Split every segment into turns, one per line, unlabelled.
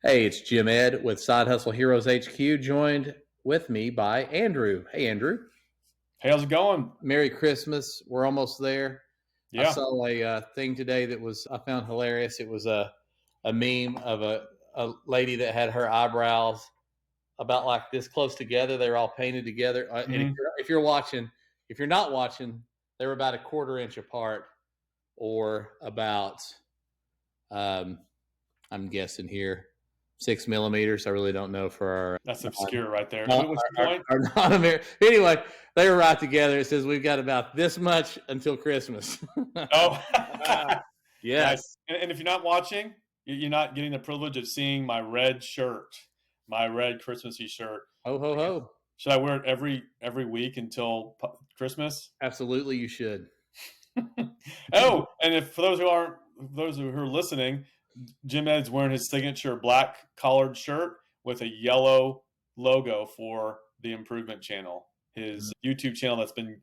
Hey, it's Jim Ed with Side Hustle Heroes HQ, joined with me by Andrew. Hey, Andrew.
Hey, how's it going?
Merry Christmas. We're almost there. I
Yeah.
saw a thing today that I found hilarious. It was a meme of a lady that had her eyebrows about like this close together. They were all painted together. And
hmm
if you're watching, if you're not watching, they were about a quarter inch apart, or about um, I'm guessing here 6 millimeters. I really don't know for our
That's obscure right there.
not,
What's your point?
are not American. Anyway, they were right together. It says we've got about this much until Christmas.
Oh,
Yes.
nice. And if you're not watching, you're not getting the privilege of seeing my red shirt, my red Christmassy shirt.
Ho, ho, ho.
Should I wear it every week until Christmas?
Absolutely, you should.
Oh, and if for those who are listening, Jim Ed's wearing his signature black collared shirt with a yellow logo for the Improvement Channel, his YouTube channel that's been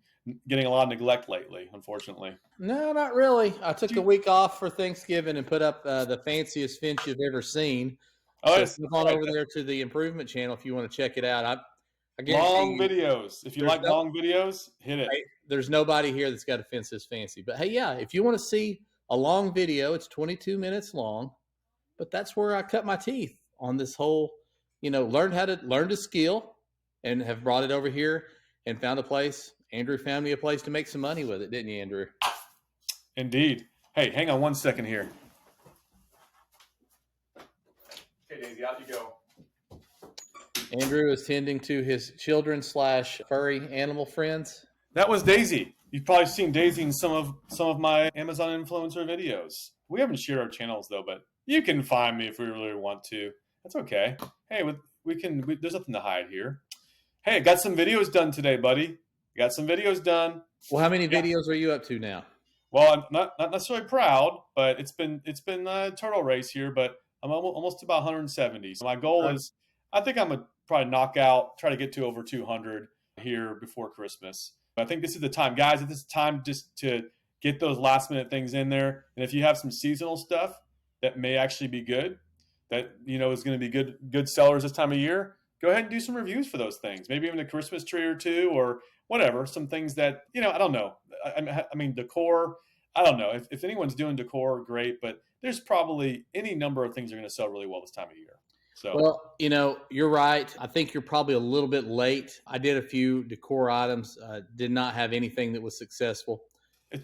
getting a lot of neglect lately, unfortunately.
No, not really. I took a week off for Thanksgiving and put up the fanciest finch you've ever seen.
Oh,
So
yes,
come
that's
on
right.
over there to the Improvement Channel if you want to check it out. I guarantee
Long
you,
videos. If you
there's
like
no,
long videos, hit it.
there's nobody here that's got a fence this fancy. But hey, yeah, if you want to see a long video, it's 22 minutes long. But that's where I cut my teeth on this whole, learn to skill, and have brought it over here and found a place. Andrew found me a place to make some money with it, didn't you, Andrew?
Indeed. Hey, hang on 1 second here. Okay, Daisy, out you go.
Andrew is tending to his children / furry animal friends.
That was Daisy. You've probably seen Daisy in some of my Amazon influencer videos. We haven't shared our channels though, but you can find me if we really want to. That's okay. Hey, there's nothing to hide here. Hey, I got some videos done today, buddy. Got some videos done.
Well, how many
Yeah.
videos are you up to now?
Well, I'm not necessarily proud, but it's been a turtle race here, but I'm almost about 170. So my goal is, I think I'm gonna probably try to get to over 200 here before Christmas. I think this is the time, guys. This is time just to get those last minute things in there. And if you have some seasonal stuff that may actually be good, that is going to be good sellers this time of year, go ahead and do some reviews for those things. Maybe even a Christmas tree or two, or whatever. Some things that I don't know. I mean, decor. I don't know if anyone's doing decor, great. But there's probably any number of things that are going to sell really well this time of year. So,
Well, you're right. I think you're probably a little bit late. I did a few decor items, did not have anything that was successful,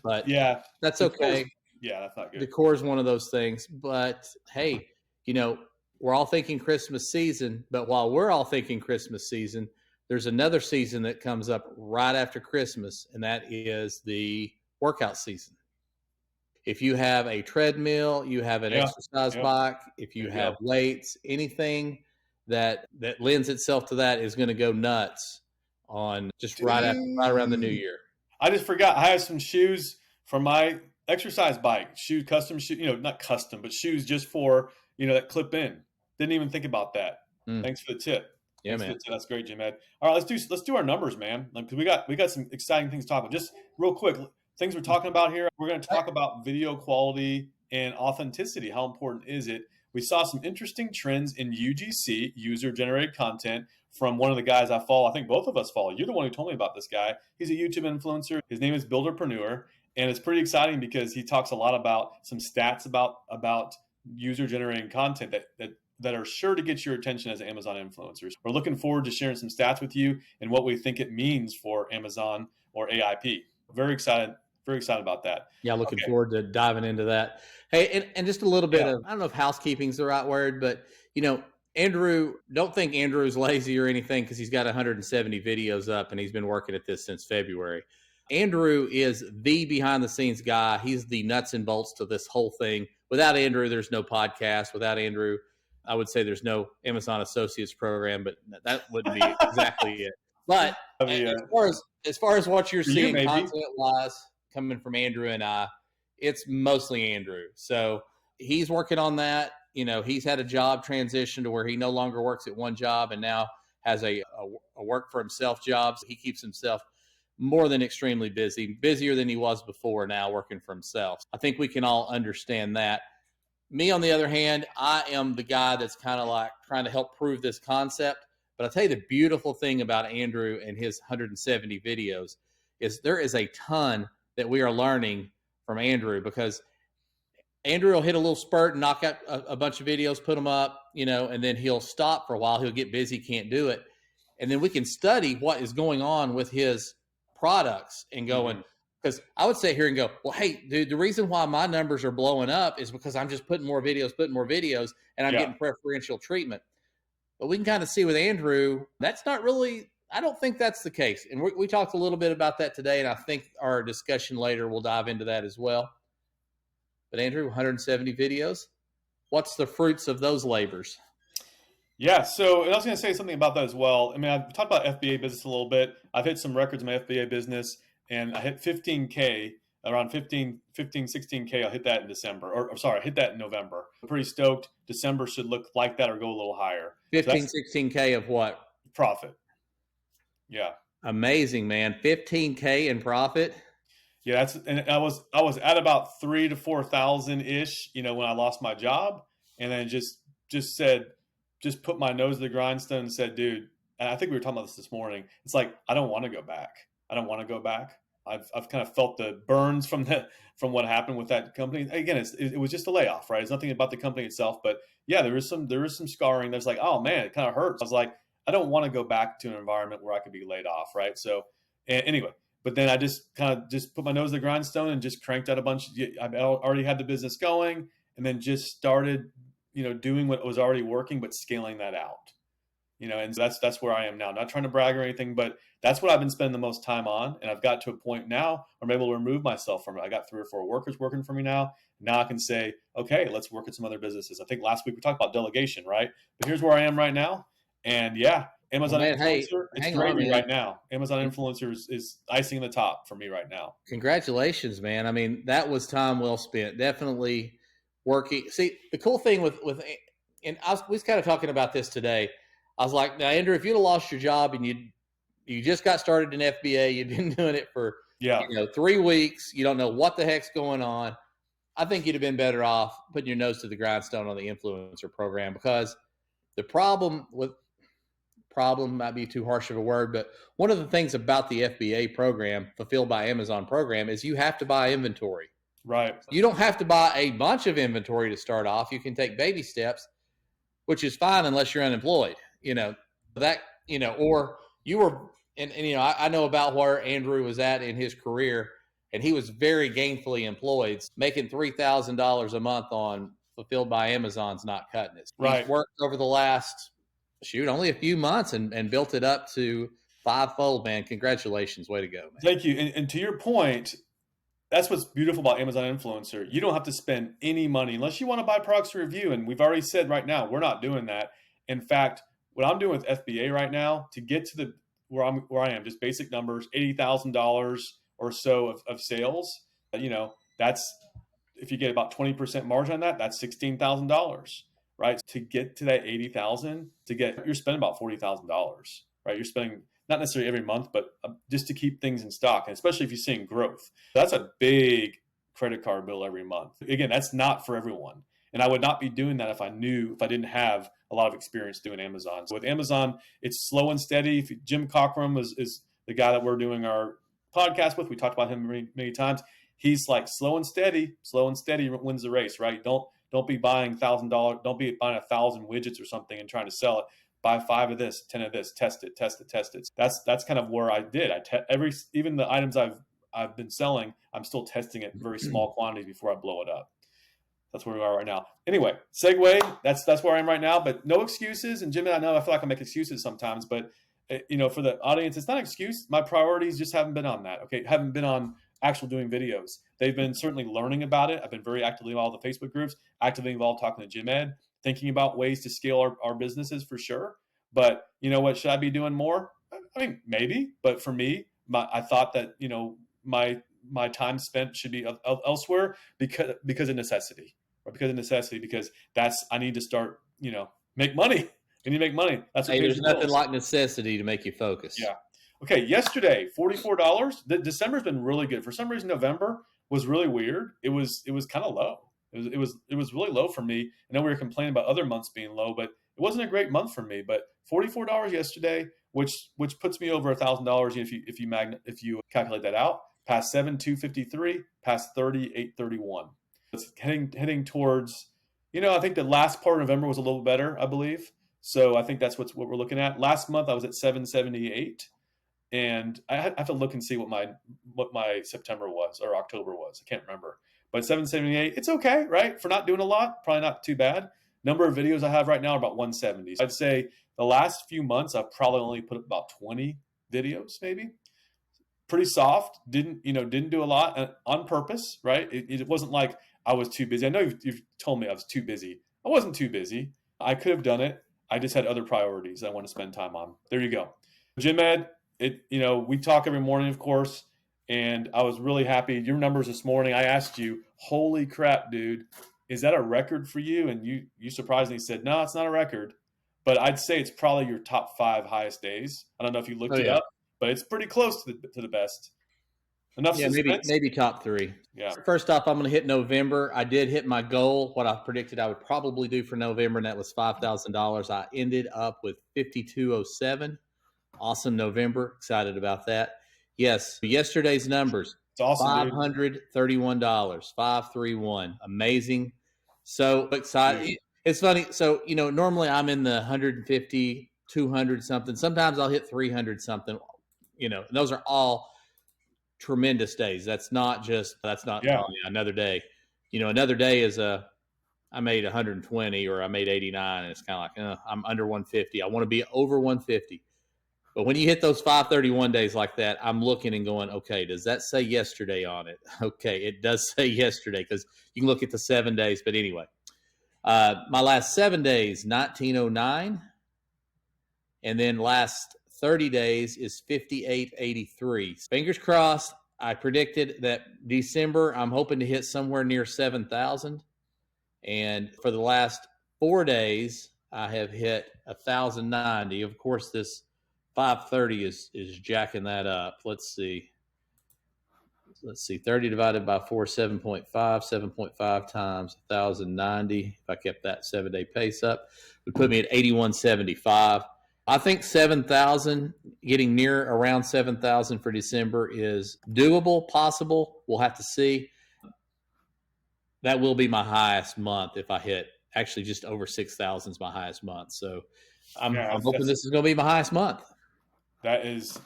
but
yeah,
that's okay.
Yeah, that's not good.
Decor is one of those things. But hey, we're all thinking Christmas season. But while we're all thinking Christmas season, there's another season that comes up right after Christmas, and that is the workout season. If you have a treadmill, you have an exercise bike, if you have weights, anything that lends itself to that is going to go nuts on just right around the new year.
I just forgot. I have some shoes for my exercise bike. Custom shoes, not custom, but shoes just for, that clip in. Didn't even think about that. Thanks for the tip.
Yeah, man.
That's great, Jim Ed. All right, let's do our numbers, man. Because we got some exciting things to talk about. Just real quick, things we're talking about here. We're going to talk about video quality and authenticity. How important is it? We saw some interesting trends in UGC, user-generated content, from one of the guys I follow. I think both of us follow. You're the one who told me about this guy. He's a YouTube influencer. His name is Builderpreneur, and it's pretty exciting because he talks a lot about some stats about user-generated content that are sure to get your attention as Amazon influencers. We're looking forward to sharing some stats with you and what we think it means for Amazon or AIP. Very excited about that.
Yeah, looking forward to diving into that. Hey, and just a little bit of, I don't know if housekeeping is the right word, but, Andrew, don't think Andrew's lazy or anything because he's got 170 videos up and he's been working at this since February. Andrew is the behind the scenes guy. He's the nuts and bolts to this whole thing. Without Andrew, there's no podcast. Without Andrew, I would say there's no Amazon Associates program, but that wouldn't be exactly it. But as far as what you're seeing content-wise coming from Andrew and I, it's mostly Andrew. So he's working on that. He's had a job transition to where he no longer works at one job and now has a work for himself job. So he keeps himself more than extremely busy, busier than he was before now working for himself. I think we can all understand that. Me, on the other hand, I am the guy that's kind of like trying to help prove this concept. But I'll tell you the beautiful thing about Andrew and his 170 videos is there is a ton that we are learning from Andrew, because Andrew will hit a little spurt and knock out a bunch of videos, put them up, and then he'll stop for a while. He'll get busy, can't do it. And then we can study what is going on with his products and going, because I would sit here and go, well, hey, dude, the reason why my numbers are blowing up is because I'm just putting more videos, and I'm getting preferential treatment. But we can kind of see with Andrew, that's not really, I don't think that's the case. And we talked a little bit about that today, and I think our discussion later will dive into that as well. But Andrew, 170 videos, what's the fruits of those labors?
Yeah, so and I was going to say something about that as well. I mean, I've talked about FBA business a little bit. I've hit some records in my FBA business, and I hit 15K, around 16K. I'll hit that in December. Or sorry, I hit that in November. I'm pretty stoked. December should look like that or go a little higher.
16K of what?
Profit. Yeah.
Amazing, man. 15K in profit.
Yeah, and I was at about 3,000 to 4,000 ish, when I lost my job, and then just put my nose to the grindstone and said, dude, and I think we were talking about this morning. It's like, I don't want to go back. I've kind of felt the burns from what happened with that company. Again, it was just a layoff, right? It's nothing about the company itself, but yeah, there is some scarring. There's like, oh man, it kind of hurts. I was like, I don't want to go back to an environment where I could be laid off, right? So anyway. But then I just kind of put my nose to the grindstone and just cranked out a bunch. I already had the business going, and then just started, doing what was already working, but scaling that out, and that's where I am now. Not trying to brag or anything, but that's what I've been spending the most time on. And I've got to a point now where I'm able to remove myself from it. I got 3 or 4 workers working for me now. Now I can say, okay, let's work at some other businesses. I think last week we talked about delegation, right? But here's where I am right now. And yeah, Amazon influencer, it's gravy right now. Amazon influencer is icing on the top for me right now.
Congratulations, man. I mean, that was time well spent. Definitely working. See, the cool thing with and we was kind of talking about this today. I was like, now, Andrew, if you'd have lost your job and you just got started in FBA, you've been doing it for 3 weeks, you don't know what the heck's going on, I think you'd have been better off putting your nose to the grindstone on the influencer program, because the problem might be too harsh of a word, but one of the things about the FBA program, Fulfilled by Amazon program, is you have to buy inventory.
Right.
You don't have to buy a bunch of inventory to start off. You can take baby steps, which is fine unless you're unemployed, or you were, and I know about where Andrew was at in his career, and he was very gainfully employed. Making $3,000 a month on Fulfilled by Amazon's not cutting it.
Right.
He's worked over the last, only a few months and built it up to 5-fold, man. Congratulations. Way to go, man.
Thank you. And to your point, that's what's beautiful about Amazon Influencer. You don't have to spend any money unless you want to buy products to review. And we've already said right now, we're not doing that. In fact, what I'm doing with FBA right now to get to where I am, just basic numbers, $80,000 or so of sales, that's, if you get about 20% margin on that, that's $16,000, right? To get to that 80,000, you're spending about $40,000, right? You're spending not necessarily every month, but just to keep things in stock, and especially if you're seeing growth. That's a big credit card bill every month. Again, that's not for everyone. And I would not be doing that if I didn't have a lot of experience doing Amazon. So with Amazon, it's slow and steady. Jim Cockrum is the guy that we're doing our podcast with. We talked about him many, many times. He's like slow and steady wins the race, right? Don't be buying $1,000. Don't be buying 1,000 widgets or something and trying to sell it. Buy 5 of this, 10 of this, test it. That's kind of where I did. Even the items I've been selling, I'm still testing it in very small quantities before I blow it up. That's where we are right now. Anyway, segue. That's where I am right now. But no excuses. And Jim and I feel like I make excuses sometimes. But for the audience, it's not an excuse. My priorities just haven't been on that. Okay, haven't been on actual doing videos. They've been certainly learning about it. I've been very actively involved in the Facebook groups, actively involved talking to Jim Ed, thinking about ways to scale our businesses for sure. But you know what? Should I be doing more? I mean, maybe. But for me, I thought that my time spent should be elsewhere because of necessity. Or because I need to start, make money. I need to make money. That's what
there's nothing like necessity to make you focus.
Yeah. Okay. Yesterday, $44. December's been really good. For some reason, November was really weird. It was kind of low. It was really low for me. I know we were complaining about other months being low, but it wasn't a great month for me. But $44 yesterday, which puts me over $1,000 if you calculate that out. Past 7,253, past 30,831. It's heading towards. I think the last part of November was a little better, I believe. So I think that's what we're looking at. Last month I was at 778, and I have to look and see what my September was or October was. I can't remember. But 778, it's okay, right? For not doing a lot, probably not too bad. Number of videos I have right now are about 170. So I'd say the last few months I've probably only put up about 20 videos, maybe. Pretty soft. Didn't do a lot on purpose, right? It wasn't like I was too busy. I know you've told me I was too busy. I wasn't too busy. I could have done it. I just had other priorities I want to spend time on. There you go. Gym Ed, we talk every morning, of course, and I was really happy. Your numbers this morning, I asked you, holy crap, dude, is that a record for you? And you surprisingly said, no, it's not a record. But I'd say it's probably your top 5 highest days. I don't know if you looked it up, but it's pretty close to the best. Enough suspense?
Maybe top 3.
Yeah.
First off, I'm going to hit November. I did hit my goal, what I predicted I would probably do for November, and that was $5,000. I ended up with 5,207. Awesome November. Excited about that. Yes, yesterday's numbers.
It's awesome,
$531. 531. Amazing. So excited. Dude. It's funny. So, normally I'm in the 150, 200 something. Sometimes I'll hit 300 something. Those are all tremendous days. That's not another day. Another day is I made 120 or I made 89, and it's kind of like I'm under 150. I want to be over 150. But when you hit those 531 days like that, I'm looking and going, okay, does that say yesterday on it? Okay, it does say yesterday, because you can look at the 7 days. But anyway, my last 7 days, 1909, and then last 30 days is 5883. Fingers crossed. I predicted that December, I'm hoping to hit somewhere near 7,000. And for the last 4 days, I have hit 1,090. Of course, this 530 is jacking that up. Let's see. 30 divided by 4, 7.5. 7.5 times 1,090. If I kept that 7-day pace up, would put me at 8,175. I think 7,000, getting near around 7,000 for December is doable, possible. We'll have to see. That will be my highest month if I hit. Actually, just over 6,000 is my highest month. So I'm hoping this is going to be my highest month.
That is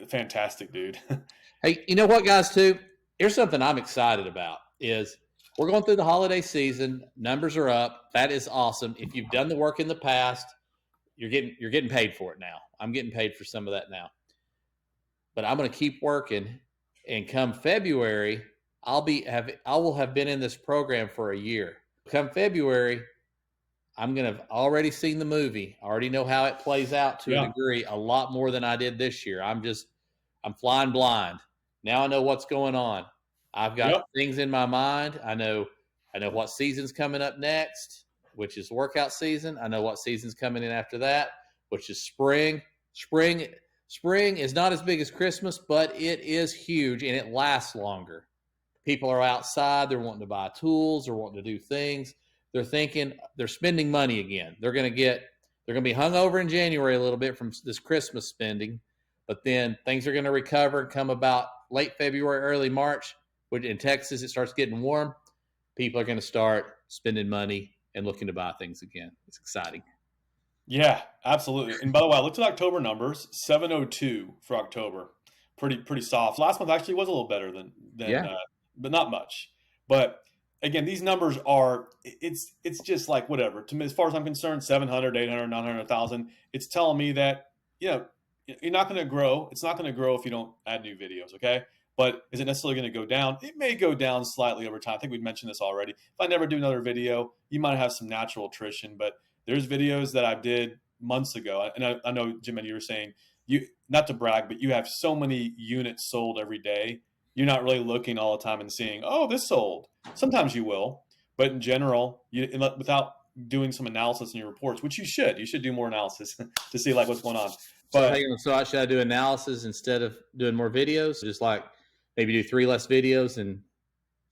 fantastic, dude.
Hey, you know what, guys, too? Here's something I'm excited about is we're going through the holiday season. Numbers are up. That is awesome. If you've done the work in the past, you're getting paid for it now. I'm getting paid for some of that now. But I'm going to keep working, and come February, I will have been in this program for a year. Come February, I'm going to have already seen the movie. I already know how it plays out to a degree, a lot more than I did this year. I'm flying blind. Now I know what's going on. I've got things in my mind. I know what season's coming up next, which is workout season. I know what season's coming in after that, which is spring. Spring is not as big as Christmas, but it is huge, and it lasts longer. People are outside. They're wanting to buy tools. They're wanting to do things. They're thinking they're spending money again. They're going to be hungover in January a little bit from this Christmas spending, but then things are going to recover and come about late February, early March. Which in Texas, it starts getting warm. People are going to start spending money and looking to buy things again. It's exciting.
Yeah, absolutely. And by the way, I looked at October numbers, 702 for October. Pretty soft. Last month actually was a little better than but not much. But again, these numbers are, it's just like whatever. To me, as far as I'm concerned, 700, 800, 900, 1,000, it's telling me that, you're not going to grow. It's not going to grow if you don't add new videos, okay? But is it necessarily going to go down? It may go down slightly over time. I think we mentioned this already. If I never do another video, you might have some natural attrition. But there's videos that I did months ago. And I know, Jim, and you were saying, not to brag, but you have so many units sold every day. You're not really looking all the time and seeing, oh, this sold. Sometimes you will. But in general, without doing some analysis in your reports, which you should do more analysis to see like what's going on. But
so should I do analysis instead of doing more videos? Just like maybe do 3 less videos and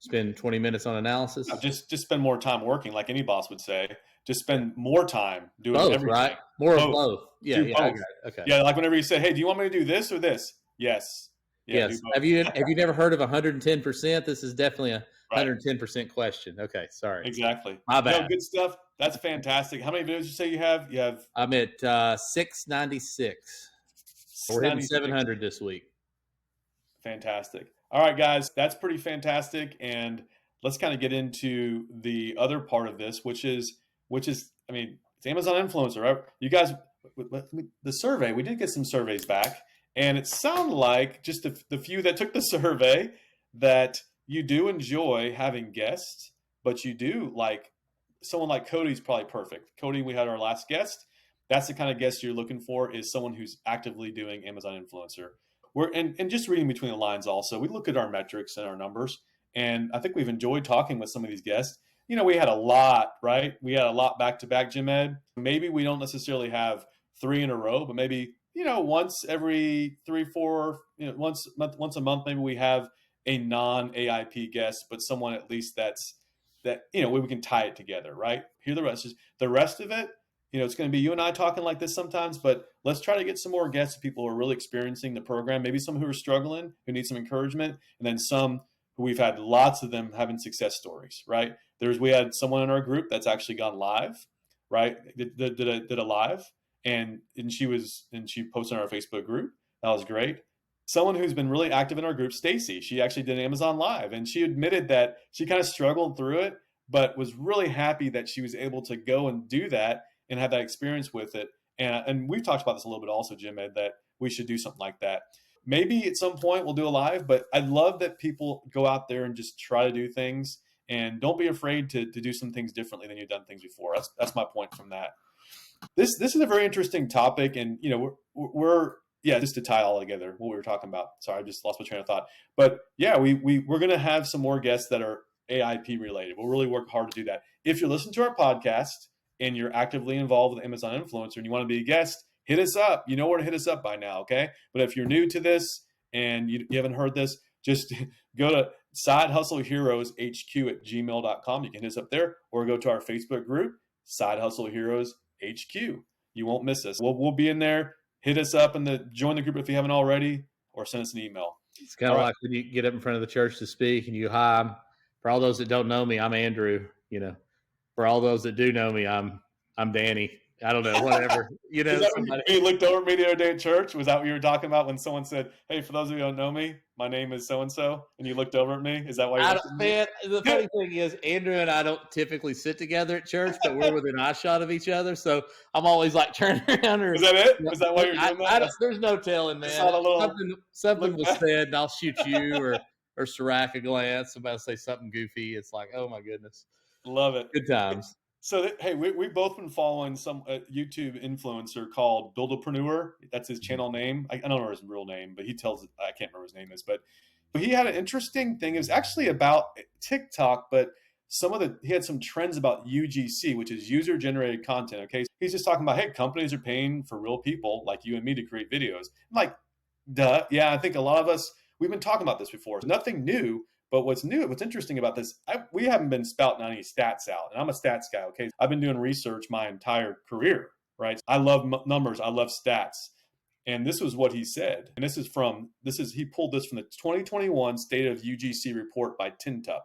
spend 20 minutes on analysis?
Just spend more time working, like any boss would say. Just spend more time doing
Both,
everything.
right? More of
Both.
both. Yeah,
Do
yeah, I got
both.
it. Okay.
Yeah, like whenever you say, "Hey, do you want me to do this or this?" Yes. Yeah, do
Yes. Have
both.
you never heard of 110%? This is definitely a
Right.
110% question. Okay, sorry.
Exactly.
My
No,
bad.
good stuff. That's fantastic. How many videos did you say you have? You have
I'm at 696. We're hitting
96.
700 this week.
Fantastic. All right, guys, that's pretty fantastic. And let's kind of get into the other part of this, which is, I mean, it's Amazon influencer, right? You guys, the survey, we did get some surveys back, and it sounded like just the few that took the survey that you do enjoy having guests, but you do like someone like Cody's probably perfect. Cody, we had our last guest. That's the kind of guest you're looking for, is someone who's actively doing Amazon influencer. And just reading between the lines also, we look at our metrics and our numbers, and I think we've enjoyed talking with some of these guests. You know, we had a lot, right? We had a lot back to back, Jim Ed. Maybe we don't necessarily have 3 in a row, but maybe, you know, once every 3, 4, you know, once a month, maybe we have a non AIP guest, but someone at least that, you know, we can tie it together, right? Hear the rest. The rest of it, you know, it's going to be you and I talking like this sometimes, but let's try to get some more guests, people who are really experiencing the program, maybe some who are struggling, who need some encouragement, and then some who we've had lots of them having success stories, right? We had someone in our group that's actually gone live, right? Did a live, and she posted on our Facebook group. That was great. Someone who's been really active in our group, Stacy, she actually did an Amazon live, and she admitted that she kind of struggled through it, but was really happy that she was able to go and do that and have that experience with it. And we've talked about this a little bit also, Jim Ed, that we should do something like that. Maybe at some point we'll do a live, but I love that people go out there and just try to do things, and don't be afraid to do some things differently than you've done things before. That's my point from that. This is a very interesting topic, and you know, we're just to tie all together what we were talking about. Sorry, I just lost my train of thought. But yeah, we're going to have some more guests that are AIP related. We'll really work hard to do that. If you're listening to our podcast and you're actively involved with Amazon Influencer and you want to be a guest, hit us up. You know where to hit us up by now, okay? But if you're new to this and you haven't heard this, just go to sidehustleheroeshq@gmail.com. You can hit us up there, or go to our Facebook group, Side Hustle Heroes HQ. You won't miss us. We'll be in there. Hit us up and join the group if you haven't already, or send us an email.
It's kind of like when you get up in front of the church to speak and hi, for all those that don't know me, I'm Andrew. You know, for all those that do know me, I'm Danny. I don't know, whatever. You know,
you looked over at me the other day at church. Was that what you were talking about when someone said, "Hey, for those of you who don't know me, my name is so and so," and you looked over at me? Is that why you?
Man, the funny thing is, Andrew and I don't typically sit together at church, but we're within eye shot of each other. So I'm always like turning around.
Is that it? Is that why you're doing that?
There's no telling, man. Something was said, and I'll shoot you or Sirac a glance. Somebody say something goofy. It's like, oh my goodness,
love it.
Good times.
So, hey, we've both been following some YouTube influencer called Buildapreneur. That's his channel name. I don't know his real name, but I can't remember his name is. But he had an interesting thing. It was actually about TikTok, but he had some trends about UGC, which is user generated content. Okay. He's just talking about, hey, companies are paying for real people like you and me to create videos. I'm like, duh. Yeah, I think a lot of us, we've been talking about this before. It's nothing new. But what's interesting about this, we haven't been spouting any stats out. And I'm a stats guy, okay? I've been doing research my entire career, right? I love numbers. I love stats. And this was what he said. And he pulled this from the 2021 State of UGC report by Tintup.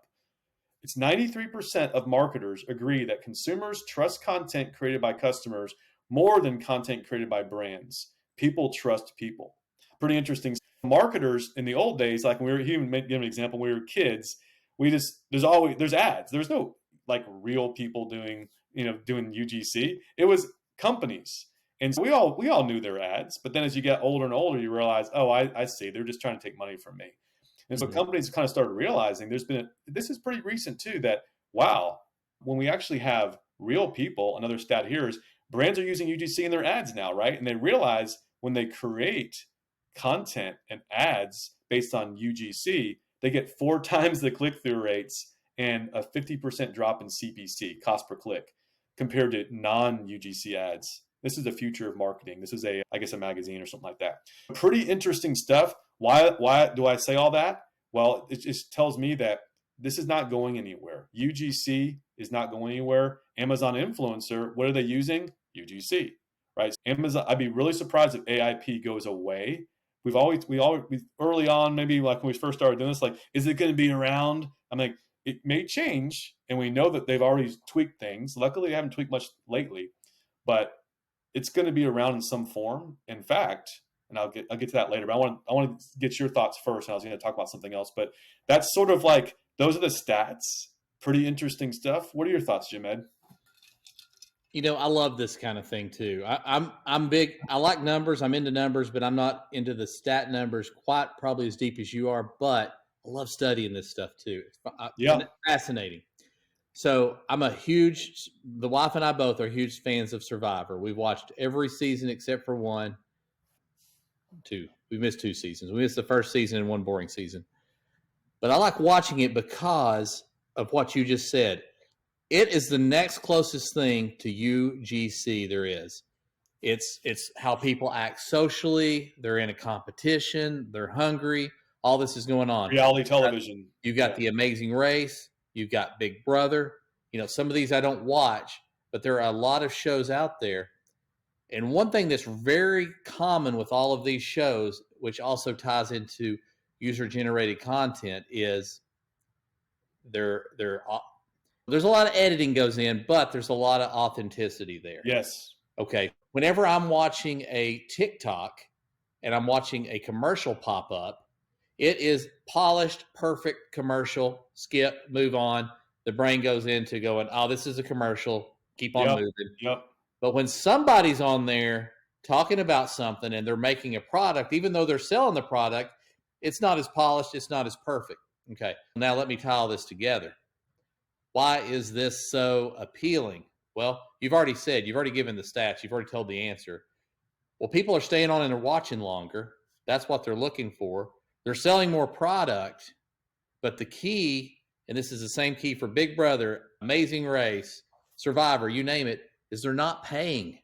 It's 93% of marketers agree that consumers trust content created by customers more than content created by brands. People trust people. Pretty interesting. Marketers in the old days, like when he even give an example, when we were kids, there's ads. There's no like real people doing UGC. It was companies. And so we all knew their ads, but then as you get older and older, you realize, oh, I see, they're just trying to take money from me. And so companies kind of started realizing this is pretty recent too, that wow, when we actually have real people, another stat here is brands are using UGC in their ads now, right? And they realize when they create content and ads based on UGC, they get 4 times the click-through rates and a 50% drop in CPC, cost per click, compared to non-UGC ads. This is the future of marketing. This is a magazine or something like that. Pretty interesting stuff. Why do I say all that? Well, it just tells me that this is not going anywhere. UGC is not going anywhere. Amazon influencer, what are they using? UGC, right? Amazon, I'd be really surprised if AIP goes away. We early on, maybe like when we first started doing this, like, is it going to be around? I'm like, it may change, and we know that they've already tweaked things. Luckily, they haven't tweaked much lately, but it's going to be around in some form. In fact, and I'll get to that later. But I want to get your thoughts first. And I was going to talk about something else, but that's sort of like, those are the stats. Pretty interesting stuff. What are your thoughts, Jim Ed?
I love this kind of thing too. I'm big. I like numbers. I'm into numbers, but I'm not into the stat numbers quite probably as deep as you are. But I love studying this stuff too. It's fascinating. So the wife and I both are huge fans of Survivor. We've watched every season except for two. We missed 2 seasons. We missed the first season and one boring season. But I like watching it because of what you just said. It is the next closest thing to UGC there is. It's how people act socially. They're in a competition. They're hungry. All this is going on.
Reality television.
You've got The Amazing Race. You've got Big Brother. Some of these I don't watch, but there are a lot of shows out there. And one thing that's very common with all of these shows, which also ties into user-generated content, is there's a lot of editing goes in, but there's a lot of authenticity there.
Yes.
Okay. Whenever I'm watching a TikTok and I'm watching a commercial pop up, it is polished, perfect commercial. Skip, move on. The brain goes into going, oh, this is a commercial. Keep on moving.
Yep.
But when somebody's on there talking about something and they're making a product, even though they're selling the product, it's not as polished. It's not as perfect. Okay. Now let me tie all this together. Why is this so appealing? Well, you've already given the stats. You've already told the answer. Well, people are staying on and they're watching longer. That's what they're looking for. They're selling more product. But the key, and this is the same key for Big Brother, Amazing Race, Survivor, you name it, is they're not paying.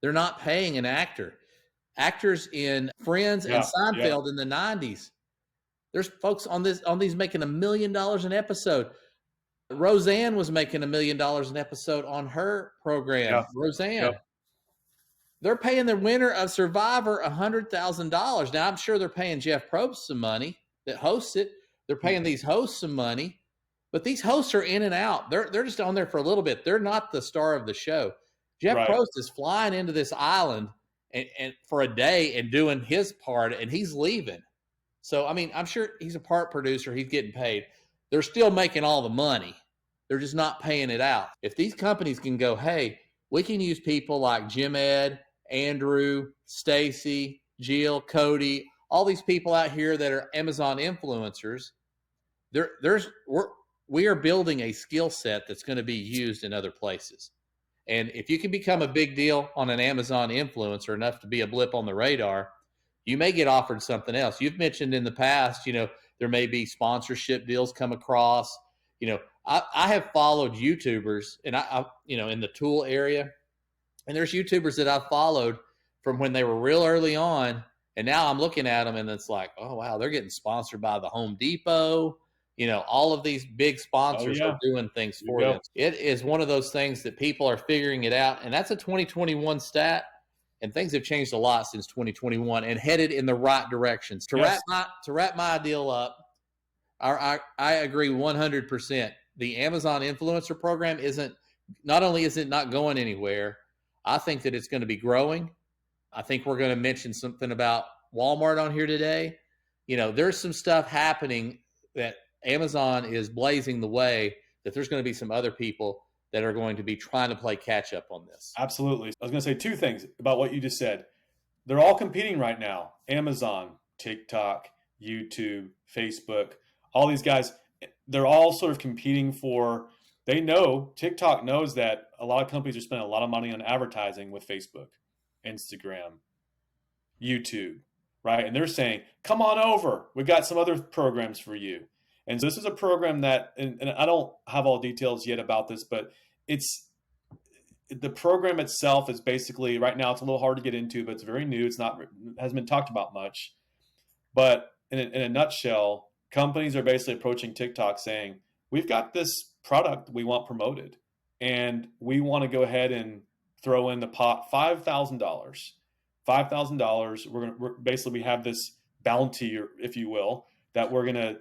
They're not paying an actor. Actors in Friends and Seinfeld in the 90s. There's folks on these making $1 million an episode. Roseanne was making $1 million an episode on her program. Yeah. Roseanne. Yep. They're paying the winner of Survivor $100,000. Now, I'm sure they're paying Jeff Probst some money that hosts it. They're paying these hosts some money. But these hosts are in and out. They're just on there for a little bit. They're not the star of the show. Jeff Probst is flying into this island and for a day and doing his part, and he's leaving. So, I mean, I'm sure he's a part producer. He's getting paid. They're still making all the money. They're just not paying it out. If these companies can go, hey, we can use people like Jim Ed, Andrew, Stacy, Jill, Cody, all these people out here that are Amazon influencers, we are building a skill set that's going to be used in other places. And if you can become a big deal on an Amazon influencer, enough to be a blip on the radar, you may get offered something else. You've mentioned in the past, there may be sponsorship deals come across. I have followed YouTubers, and I in the tool area, and there's YouTubers that I've followed from when they were real early on, and now I'm looking at them, and it's like, oh wow, they're getting sponsored by the Home Depot. All of these big sponsors are doing things for them. It is one of those things that people are figuring it out, and that's a 2021 stat. And things have changed a lot since 2021 and headed in the right directions. To wrap my deal up, I agree 100%. The Amazon influencer program not only is it not going anywhere, I think that it's going to be growing. I think we're going to mention something about Walmart on here today. There's some stuff happening that Amazon is blazing the way, that there's going to be some other people that are going to be trying to play catch up on this.
Absolutely. I was going to say 2 things about what you just said. They're all competing right now. Amazon, TikTok, YouTube, Facebook, all these guys, they're all sort of competing TikTok knows that a lot of companies are spending a lot of money on advertising with Facebook, Instagram, YouTube, right? And they're saying, come on over. We've got some other programs for you. And so this is a program that, and I don't have all details yet about this, but the program itself is basically, right now it's a little hard to get into, but it's very new. It hasn't been talked about much. But in a nutshell, companies are basically approaching TikTok saying, we've got this product we want promoted, and we want to go ahead and throw in the pot $5,000. $5,000. Basically, we have this bounty, or if you will, that we're gonna,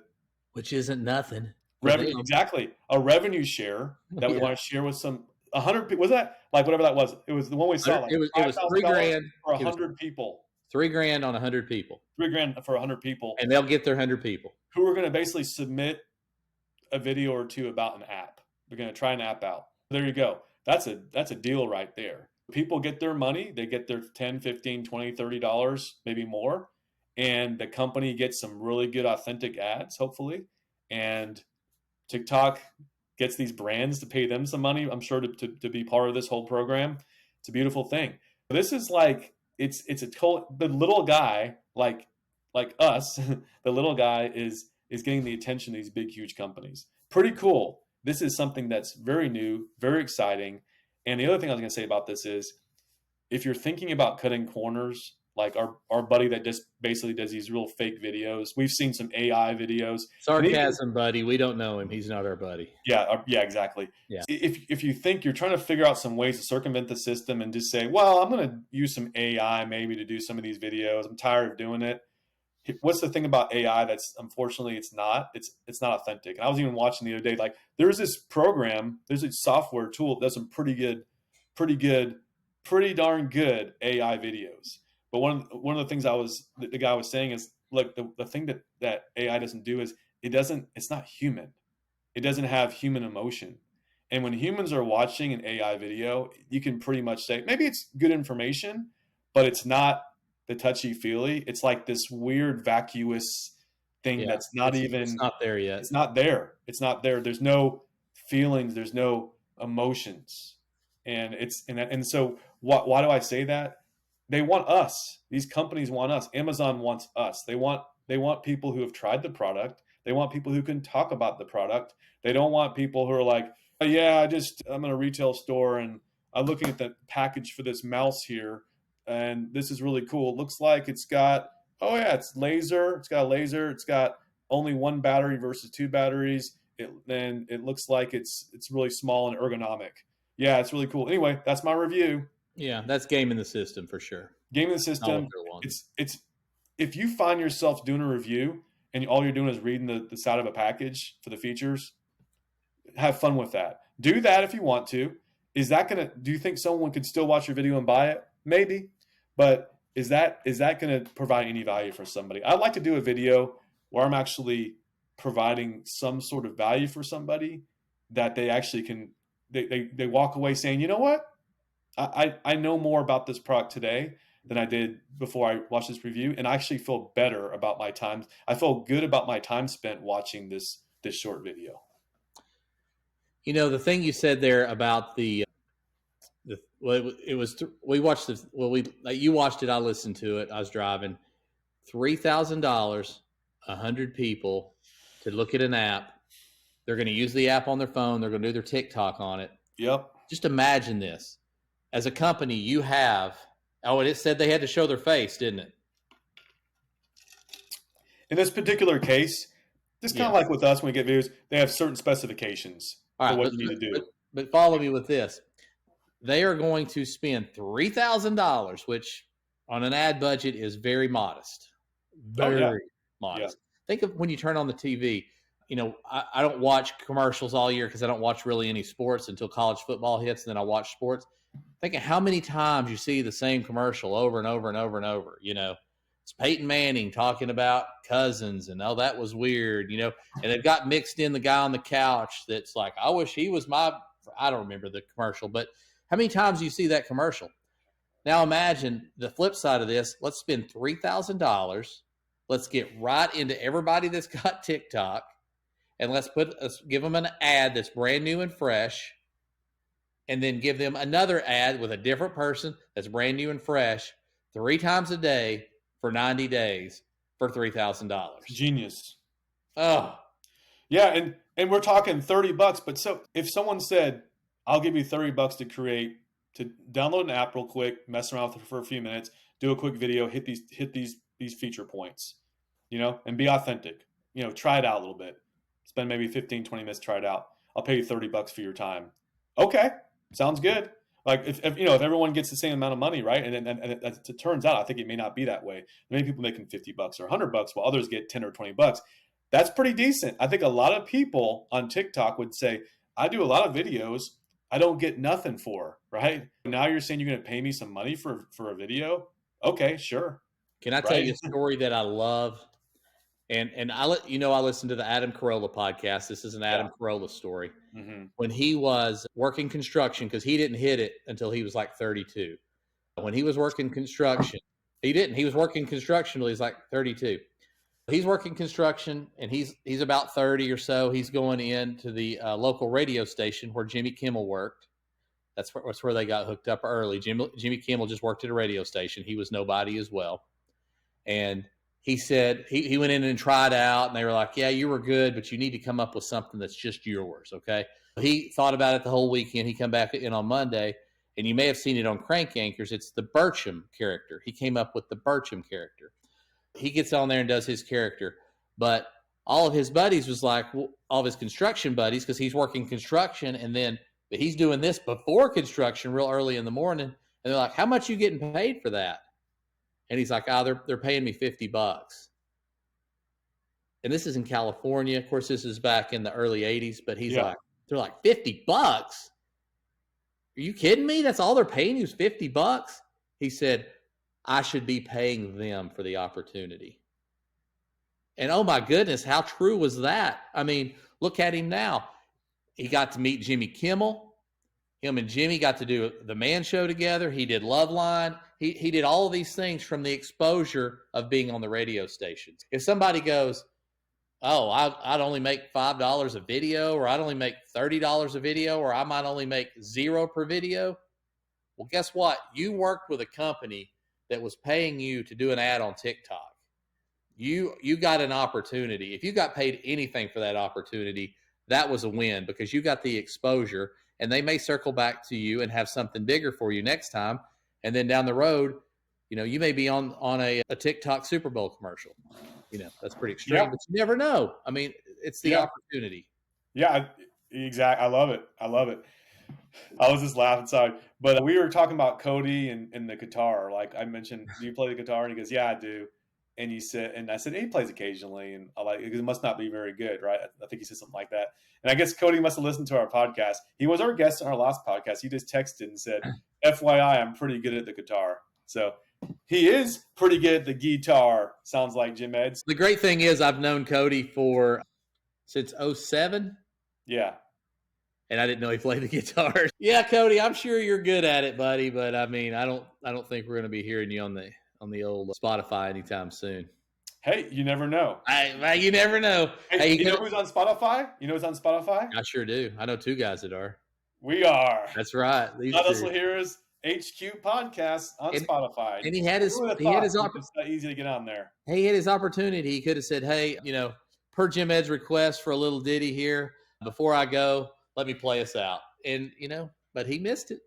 which isn't nothing.
Exactly, a revenue share that we want to share with some 100 people. Was that like whatever that was? It was the one we saw. Like
it was $3,000
for 100 people.
$3,000 on 100 people.
$3,000 for 100 people,
and they'll get their 100 people
who are going to basically submit a video or two about an app. They're going to try an app out. There you go. That's a deal right there. People get their money. They get their $10, $15, $20, $30, maybe more, and the company gets some really good authentic ads, hopefully, and TikTok gets these brands to pay them some money, I'm sure, to be part of this whole program. It's a beautiful thing. This is like, the little guy, like us, the little guy is getting the attention of these big, huge companies. Pretty cool. This is something that's very new, very exciting. And the other thing I was going to say about this is, if you're thinking about cutting corners, like our buddy that just basically does these real fake videos. We've seen some AI videos.
Sarcasm, buddy. We don't know him. He's not our buddy.
Yeah, exactly.
Yeah.
If you think you're trying to figure out some ways to circumvent the system and just say, well, I'm going to use some AI maybe to do some of these videos. I'm tired of doing it. What's the thing about AI that's, unfortunately, it's not authentic. And I was even watching the other day, like, there's this program, there's a software tool that does some pretty darn good AI videos. But one of the things the guy was saying is, look, the thing that AI doesn't do is it's not human. It doesn't have human emotion. And when humans are watching an AI video, you can pretty much say, maybe it's good information, but it's not the touchy-feely. It's like this weird vacuous thing that's it's
not there yet.
It's not there. It's not there. There's no feelings. There's no emotions. And so why do I say that? They want us. These companies want us. Amazon wants us. They want people who have tried the product. They want people who can talk about the product. They don't want people who are like, oh, yeah, I'm in a retail store and I'm looking at the package for this mouse here, and this is really cool. It looks like it's got, it's laser. It's got a laser. It's got only one battery versus two batteries. And it looks like it's really small and ergonomic. Yeah, it's really cool. Anyway, that's my review.
Yeah, that's gaming the system for sure.
Gaming the system. It's if you find yourself doing a review and all you're doing is reading the side of a package for the features, have fun with that. Do that if you want to. Do you think someone could still watch your video and buy it? Maybe. But is that going to provide any value for somebody? I'd like to do a video where I'm actually providing some sort of value for somebody that they actually can, they walk away saying, you know what? I know more about this product today than I did before I watched this review, and I actually feel better about my time. I feel good about my time spent watching this short video.
You know, the thing you said there about you watched you watched it. I listened to it. I was driving. $3,000, 100 people to look at an app. They're going to use the app on their phone. They're going to do their TikTok on it.
Yep.
Just imagine this. As a company, you have, and it said they had to show their face, didn't it?
In this particular case, just kind of like with us when we get videos, they have certain specifications for what you need to do.
But follow me with this. They are going to spend $3,000, which on an ad budget is very modest. Very modest. Yeah. Think of when you turn on the TV. You know, I don't watch commercials all year because I don't watch really any sports until college football hits, and then I watch sports. Think of how many times you see the same commercial over and over and over and over. You know, it's Peyton Manning talking about cousins and, that was weird, you know, and they've got mixed in the guy on the couch that's like, I wish he was I don't remember the commercial, but how many times do you see that commercial? Now imagine the flip side of this. Let's spend $3,000. Let's get right into everybody that's got TikTok, and let's give them an ad that's brand new and fresh, and then give them another ad with a different person that's brand new and fresh 3 times a day for 90 days for $3,000.
Genius.
Oh.
Yeah, and we're talking $30, but so if someone said, I'll give you $30 to download an app real quick, mess around with it for a few minutes, do a quick video, hit these feature points, you know, and be authentic. try it out a little bit. Spend maybe 15, 20 minutes, try it out. I'll pay you $30 for your time. Okay, sounds good. Like if everyone gets the same amount of money, right? And it turns out, I think it may not be that way. Many people making $50 or $100 while others get 10 or $20. That's pretty decent. I think a lot of people on TikTok would say, I do a lot of videos I don't get nothing for, right? Now you're saying you're going to pay me some money for a video? Okay, sure.
Can I tell you a story that I love? And I listen to the Adam Carolla podcast. This is an Adam Carolla story.
Mm-hmm.
When he was working construction, because he didn't hit it until he was like 32. When he was working construction, he didn't. He was working construction until he's like 32. He's working construction, and he's about 30 or so. He's going into the local radio station where Jimmy Kimmel worked. That's where they got hooked up early. Jimmy Kimmel just worked at a radio station. He was nobody as well. And he said he went in and tried out, and they were like, yeah, you were good, but you need to come up with something that's just yours, okay? He thought about it the whole weekend. He come back in on Monday, and you may have seen it on Crank Anchors. It's the Bircham character. He came up with the Bircham character. He gets on there and does his character. But all of his buddies was like, all of his construction buddies, because he's working construction, but he's doing this before construction real early in the morning. And they're like, how much you getting paid for that? And he's like, they're paying me $50. And this is in California. Of course, this is back in the early 80s, but they're like, $50? Are you kidding me? That's all they're paying you is $50? He said, I should be paying them for the opportunity. And oh my goodness, how true was that? I mean, look at him now. He got to meet Jimmy Kimmel. Him and Jimmy got to do the Man Show together. He did Loveline. He did all of these things from the exposure of being on the radio stations. If somebody goes, oh, I'd only make $5 a video, or I'd only make $30 a video, or I might only make $0 per video. Well, guess what? You worked with a company that was paying you to do an ad on TikTok. You got an opportunity. If you got paid anything for that opportunity, that was a win, because you got the exposure, and they may circle back to you and have something bigger for you next time. And then down the road, you may be on a TikTok Super Bowl commercial. That's pretty extreme, but you never know. I mean, it's the opportunity.
Yeah, exactly. I love it. I was just laughing, sorry. But we were talking about Cody and the guitar. Like I mentioned, do you play the guitar? And he goes, yeah, I do. And I said, he plays occasionally, and it must not be very good, right? I think he said something like that. And I guess Cody must have listened to our podcast. He was our guest on our last podcast. He just texted and said, FYI, I'm pretty good at the guitar. So he is pretty good at the guitar, sounds like, Jim Eds.
The great thing is I've known Cody since 2007.
Yeah.
And I didn't know he played the guitar. Yeah, Cody, I'm sure you're good at it, buddy. But I mean, I don't think we're going to be hearing you on the old Spotify anytime soon.
Hey, you never know.
You never know.
Hey, you know who's on Spotify? You know who's on Spotify?
I sure do. I know two guys that are.
We are.
That's right.
Not Hustle Heroes HQ podcast on Spotify.
And he had his
opportunity. It's not easy to get on there.
He had his opportunity. He could have said, hey, per Jim Ed's request for a little ditty here, before I go, let me play us out. And, but he missed it.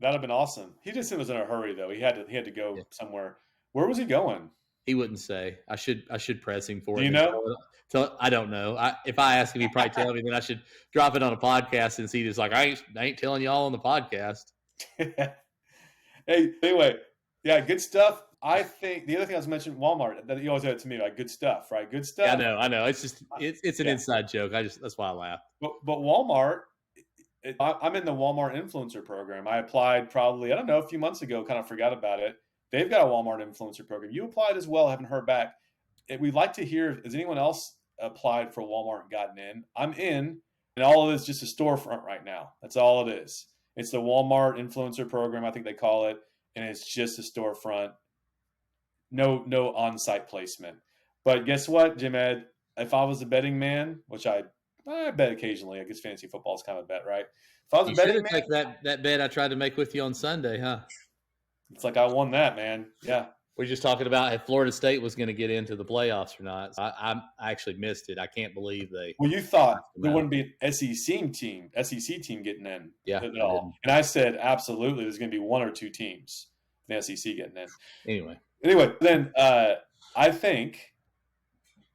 That'd have been awesome. He just was in a hurry, though. He had to go somewhere. Where was he going?
He wouldn't say. I should press him for it.
Do you know?
So I don't know. If I ask him, he'd probably tell me. Then I should drop it on a podcast, and see. Just like I ain't telling y'all on the podcast.
Hey, anyway, yeah, good stuff. I think the other thing I was mentioning, Walmart, that you always had it to me, like good stuff, right? Good stuff.
Yeah, I know. It's just it's an inside joke. That's why I laugh.
But Walmart. I'm in the Walmart influencer program. I applied probably, I don't know, a few months ago, kind of forgot about it. They've got a Walmart influencer program. You applied as well, haven't heard back. We'd like to hear, has anyone else applied for Walmart and gotten in? I'm in, and all of it is just a storefront right now. That's all it is. It's the Walmart influencer program, I think they call it, and it's just a storefront. No on-site placement. But guess what, Jim Ed? If I was a betting man, which I bet occasionally. I guess fantasy football is kind of a bet, right? If I was a betting man,
take that bet I tried to make with you on Sunday, huh?
It's like I won that, man. Yeah.
We're just talking about if Florida State was going to get into the playoffs or not. So I actually missed it. I can't believe they.
Well, you thought there wouldn't be an SEC team getting in at all. And I said, absolutely, there's going to be one or two teams in the SEC getting in.
Anyway,
then I think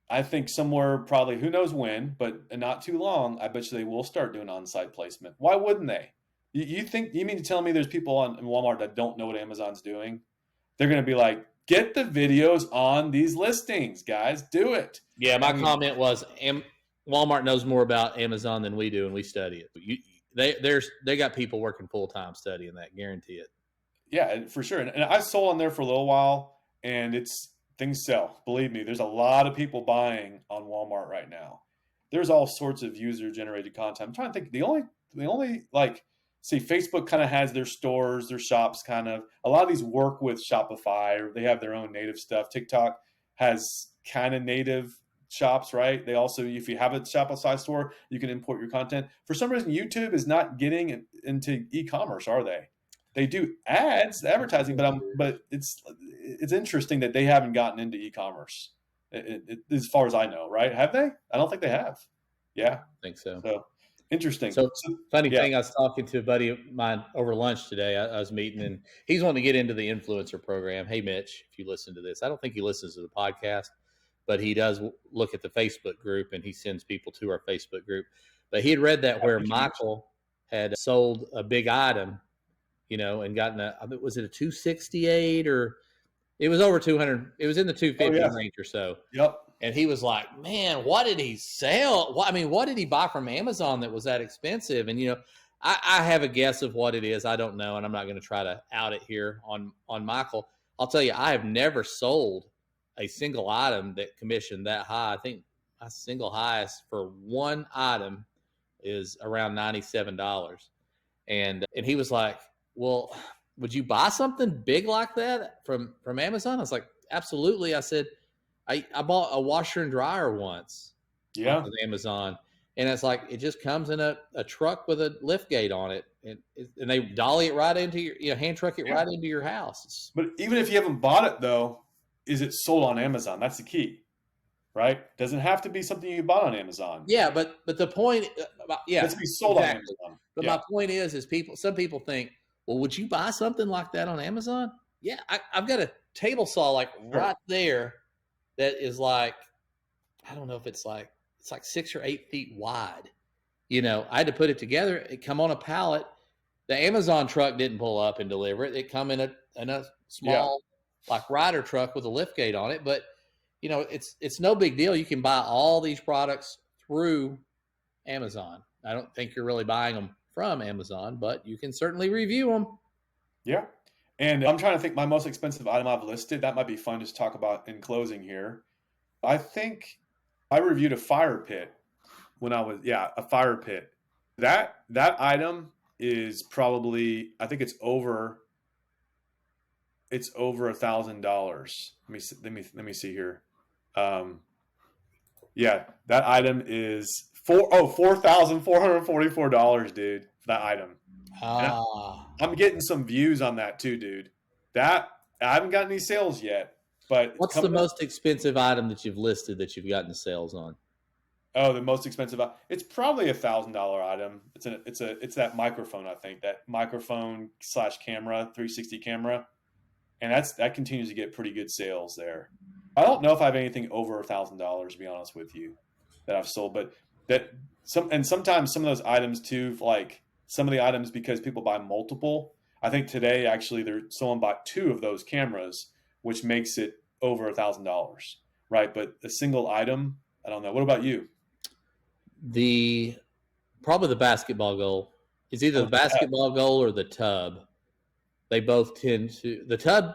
I think somewhere probably, who knows when, but not too long, I bet you they will start doing on-site placement. Why wouldn't they? You mean to tell me there's people in Walmart that don't know what Amazon's doing? They're going to be like, get the videos on these listings, guys. Do it.
Yeah, my comment was Walmart knows more about Amazon than we do, and we study it. They got people working full time studying that, guarantee it.
Yeah, for sure. And I sold on there for a little while, and things sell. Believe me, there's a lot of people buying on Walmart right now. There's all sorts of user generated content. I'm trying to think. The only like, see, Facebook kind of has their stores, their shops. Kind of a lot of these work with Shopify, or they have their own native stuff. TikTok has kind of native shops, right? They also, if you have a Shopify store, you can import your content. For some reason, YouTube is not getting into e-commerce, are they? They do advertising, but it's interesting that they haven't gotten into e-commerce, as far as I know, right? Have they? I don't think they have. Yeah,
I think so.
So interesting.
So funny thing, I was talking to a buddy of mine over lunch today. I was meeting, and he's wanting to get into the influencer program. Hey, Mitch, if you listen to this, I don't think he listens to the podcast, but he does look at the Facebook group, and he sends people to our Facebook group. But he had read that where Michael had sold a big item, and gotten was it a 268 or it was over 200? It was in the 250 range or so.
Yep.
And he was like, man, what did he sell? What did he buy from Amazon that was that expensive? And, I have a guess of what it is. I don't know. And I'm not going to try to out it here on Michael. I'll tell you, I have never sold a single item that commissioned that high. I think my single highest for one item is around $97. And he was like, well, would you buy something big like that from Amazon? I was like, absolutely. I said, I bought a washer and dryer once off of Amazon, and it's like it just comes in a truck with a lift gate on it, and they dolly it right into your hand truck it right into your house.
But even if you haven't bought it, though, is it sold on Amazon? That's the key, right? Doesn't have to be something you bought on Amazon.
Yeah, but the point,
it's to be sold on Amazon.
But my point is some people think, well, would you buy something like that on Amazon? Yeah, I've got a table saw like right there that is like, I don't know if it's like 6 or 8 feet wide. I had to put it together. It come on a pallet. The Amazon truck didn't pull up and deliver it. It come in a small like rider truck with a lift gate on it. But it's no big deal. You can buy all these products through Amazon. I don't think you're really buying them from Amazon, but you can certainly review them.
Yeah. And I'm trying to think my most expensive item I've listed. That might be fun to talk about in closing here. I think I reviewed a fire pit when I was, a fire pit. That item is probably, I think it's over $1,000. Let me see here. That item is $4,444, dude, for that item. I'm getting some views on that too, dude. That I haven't gotten any sales yet, but
what's the most expensive item that you've listed that you've gotten sales on?
Oh, the most expensive. It's probably $1,000 item. It's that microphone. I think that microphone / camera, 360 camera, and that continues to get pretty good sales there. I don't know if I have anything over $1,000 to be honest with you that I've sold, but sometimes some of those items too, like some of the items because people buy multiple. I think today actually someone bought 2 of those cameras, which makes it over $1,000, right? But a single item, I don't know. What about you?
Probably the basketball goal. It's either the basketball goal or the tub. They both tend to the tub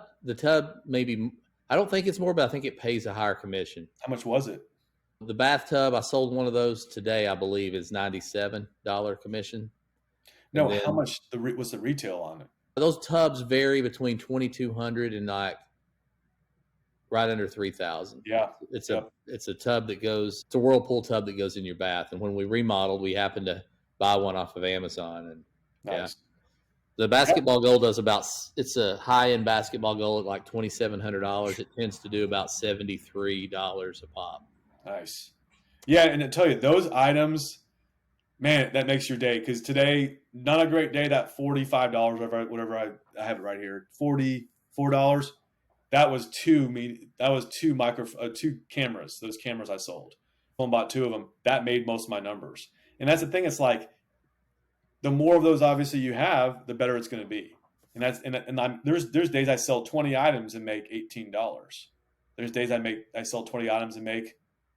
maybe. I don't think it's more, but I think it pays a higher commission.
How much was it?
The bathtub, I sold one of those today, I believe, is $97 commission.
No, how much was the retail on it?
Those tubs vary between $2,200 and like right under $3,000.
Yeah,
it's a tub that goes. It's a Whirlpool tub that goes in your bath. And when we remodeled, we happened to buy one off of Amazon. And
nice.
The basketball goal does it's a high-end basketball goal at like $2,700. It tends to do about $73 a pop.
Nice. Yeah, and I tell you, those items, man, that makes your day. Because today, not a great day. That $45, whatever I have it right here, $44. That was two two cameras. Those cameras I sold. I bought two of them. That made most of my numbers. And that's the thing. It's like the more of those obviously you have, the better it's going to be. And there's days I sell 20 items and make $18. There's days I sell 20 items and make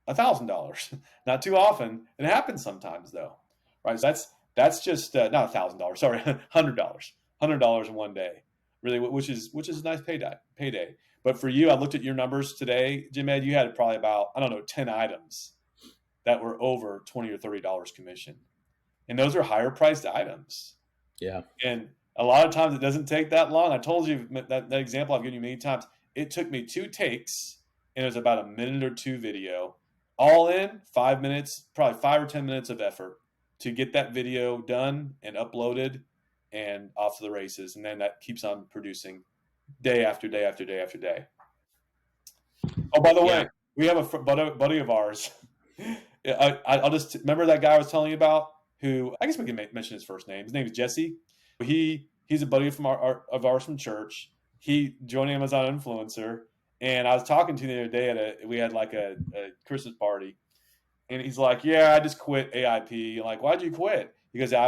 $1,000. Not too often. It happens sometimes though, right? So that's just not $1,000. Sorry, $100 in one day, really, which is a nice payday. But for you, I looked at your numbers today, Jim Ed. You had probably about 10 items that were over $20 or $30 commission, and those are higher priced items.
Yeah,
and a lot of times it doesn't take that long. I told you that example I've given you many times. It took me 2 takes, and it was about a minute or 2 video. All in 5 minutes, probably 5 or 10 minutes of effort to get that video done and uploaded and off to the races. And then that keeps on producing day after day after day after day. Oh, by the way, we have a buddy of ours. I'll just remember that guy I was telling you about, who I guess we can mention his first name. His name is Jesse. He's a buddy from ours from church. He joined Amazon Influencer, and I was talking to him the other day we had like a Christmas party, and he's like, "Yeah, I just quit AIP." I'm like, "Why'd you quit?" He goes, "I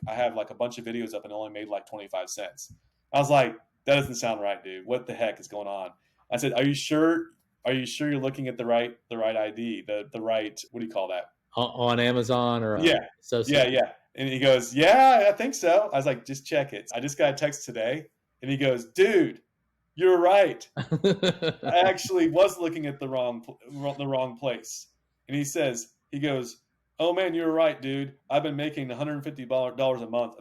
have like a bunch of videos up and only made like 25 cents." I was like, "That doesn't sound right, dude. What the heck is going on?" I said, "Are you sure you're looking at the right ID, the right, what do you call that?
On Amazon or
yeah. And he goes, "Yeah, I think so." I was like, "Just check it." I just got a text today, and he goes, "Dude, you're right. I actually was looking at the wrong place." And he goes, "Oh man, you're right, dude. I've been making $150 a month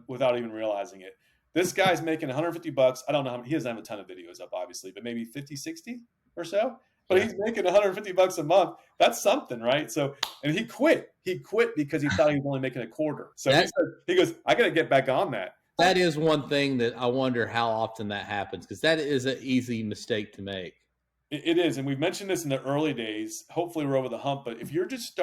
without even realizing it." This guy's making $150. I don't know he doesn't have a ton of videos up, obviously, but maybe 50, 60 or so. But he's making $150 a month. That's something, right? So, and he quit. He quit because he thought he was only making a quarter. So he goes, "I got to get back on that."
That is one thing that I wonder how often that happens, because that is an easy mistake to make.
It is, and we've mentioned this in the early days. Hopefully, we're over the hump. But if you're just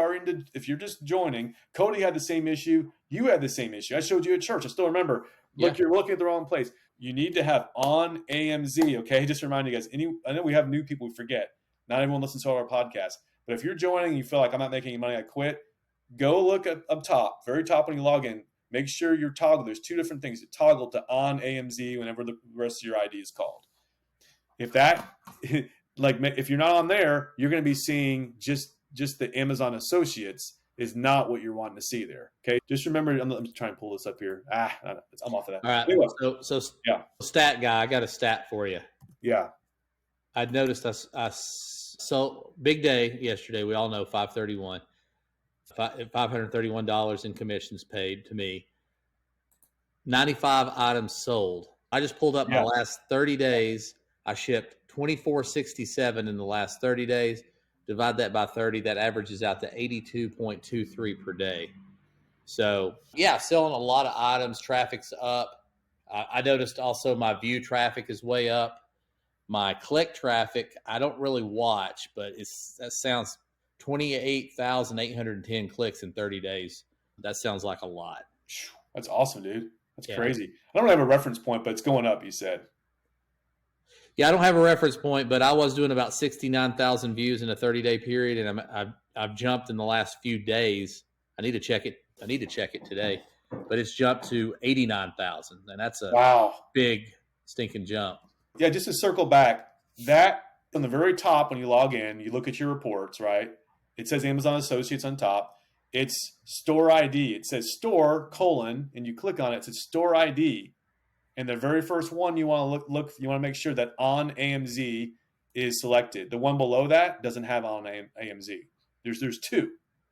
joining, Cody had the same issue. You had the same issue. I showed you at church. I still remember. Look, you're looking at the wrong place. You need to have on AMZ. Okay, just remind you guys. I know we have new people. We forget. Not everyone listens to our podcast. But if you're joining and you feel like I'm not making any money, I quit. Go look up top, very top when you log in. Make sure you're toggled. There's 2 different things. You toggle to on AMZ whenever the rest of your ID is called. If you're not on there, you're going to be seeing just the Amazon Associates is not what you're wanting to see there. Okay, just remember. I'm trying to pull this up here. I'm off of that.
All right.
Anyway,
so stat guy, I got a stat for you.
Yeah.
I noticed I sold big day yesterday. We all know 531. $531 in commissions paid to me. 95 items sold. I just pulled up my last 30 days. I shipped 2467 in the last 30 days. Divide that by 30, that averages out to 82.23 per day. So selling a lot of items. Traffic's up. I noticed also my view traffic is way up. My click traffic, I don't really watch, but that sounds 28,810 clicks in 30 days. That sounds like a lot.
That's awesome, dude. That's crazy. I don't have a reference point, but it's going up, you said.
Yeah, I don't have a reference point, but I was doing about 69,000 views in a 30-day period, and I've jumped in the last few days. I need to check it. Today, but it's jumped to 89,000, and that's a big stinking jump.
Yeah, just to circle back, that on the very top when you log in, you look at your reports, right? It says Amazon Associates on top. It's store ID. It says store : and you click on it. It says store ID. And the very first one you want to look, you want to make sure that on AMZ is selected. The one below that doesn't have on AMZ. There's 2.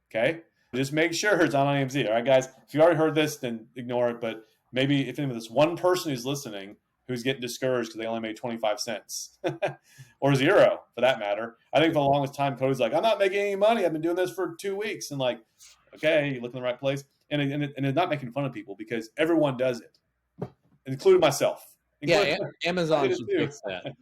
Okay, just make sure it's on AMZ. All right, guys. If you already heard this, then ignore it. But maybe if there's one person who's listening who's getting discouraged because they only made 25 cents or 0 for that matter. I think for the longest time, Cody's like, "I'm not making any money. I've been doing this for 2 weeks." And like, okay, you look in the right place. And it's not making fun of people because everyone does it, including myself.
Amazon should fix that.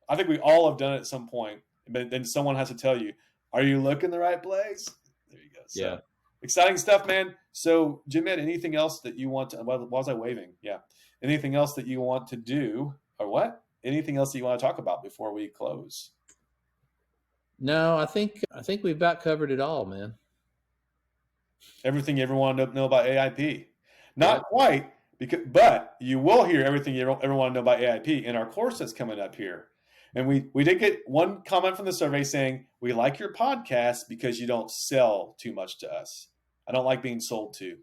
I think we all have done it at some point, but then someone has to tell you, "Are you looking the right place?" There you go. So, exciting stuff, man. So, Jim Ed, anything else that you want to, why was I waving? Yeah. Anything else that you want to do or what? anything else that you want to talk about before we close?
No, I think we've about covered it all, man.
Everything you ever want to know about AIP. Not quite, but you will hear everything you ever want to know about AIP in our course that's coming up here. And we did get one comment from the survey saying, we like your podcast because you don't sell too much to us. I don't like being sold to.